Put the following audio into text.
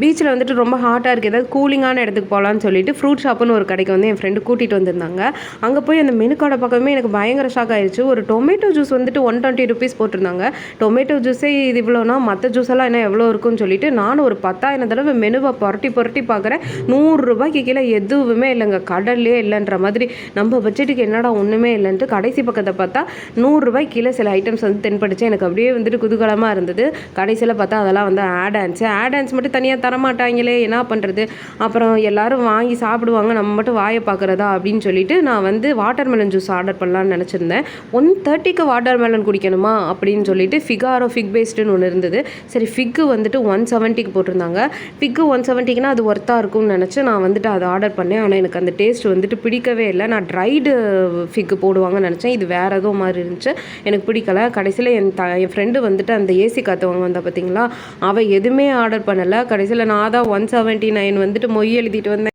பீச்சில் வந்துட்டு ரொம்ப ஹாட்டாக இருக்குது, ஏதாவது கூலிங்கான இடத்துக்கு போகலான்னு சொல்லிட்டு ஃப்ரூட் ஷாப்புன்னு ஒரு கடைக்கு வந்து என் ஃப்ரெண்டு கூட்டிகிட்டு வந்திருந்தாங்க. அங்கே போய் அந்த மெனு கார்டை பார்க்கவே எனக்கு பயங்கர ஷாக் ஆயிடுச்சு. ஒரு டொமேட்டோ ஜூஸ் வந்துட்டு ₹120 போட்டிருந்தாங்க. டொமேட்டோ ஜூஸே இது இவ்வளோனா மற்ற ஜூஸ் எல்லாம் என்ன எவ்வளோ இருக்குன்னு சொல்லிட்டு நானும் ஒரு 10,000 தடவை மெனுவை புரட்டி புரட்டி பார்க்குறேன். ₹100 கீழே எதுவுமே இல்லைங்க, கடல்லே இல்லைன்ற மாதிரி. நம்ம பட்ஜெட்டுக்கு என்னடா ஒன்றுமே இல்லைன்ட்டு கடைசி பக்கத்தை பார்த்தா ₹100 கீழே சில ஐட்டம்ஸ் வந்து தென்பட்டுச்சு. எனக்கு அப்படியே வந்துட்டு குதூகலமாக இருந்தது. கடைசியில் பார்த்தா அதெல்லாம் வந்து ஆட் ஆன்ஸ் மட்டும் தனியாக தரமாட்டாங்களே, என்ன பண்ணுறது. அப்புறம் எல்லாரும் வாங்கி சாப்பிடுவாங்க, நம்ம மட்டும் வாயை பார்க்குறதா அப்படின்னு சொல்லிட்டு நான் வந்து வாட்டர்மெலன் ஜூஸ் ஆர்டர் பண்ணலான்னு நினச்சிருந்தேன். 130க்கு வாட்டர்மெலன் குடிக்கணுமா அப்படின்னு சொல்லிட்டு ஃபிகாரோ ஃபிக் பேஸ்டுன்னு ஒன்று இருந்தது. சரி, ஃபிக்கு வந்துட்டு 170க்கு போட்டிருந்தாங்க. ஃபிக்கு 170க்குனா அது ஒர்த்தாக இருக்கும்னு நினச்சி நான் வந்துட்டு அதை ஆர்டர் பண்ணேன். ஆனால் எனக்கு அந்த டேஸ்ட் வந்துட்டு பிடிக்கவே இல்லை. நான் ட்ரைடு ஃபிக்கு போடுவாங்கன்னு நினச்சேன், இது வேறு ஏதோ மாதிரி இருந்துச்சு, எனக்கு பிடிக்கலை. கடைசியில் என் ஃப்ரெண்டு வந்துட்டு அந்த ஏசி காற்று வாங்க வந்தா பார்த்தீங்களா, அவள் எதுவுமே ஆர்டர் பண்ணலை. கடைசியில் நான் தான் 179 வந்துட்டு மொய் எழுதிட்டு வந்தேன்.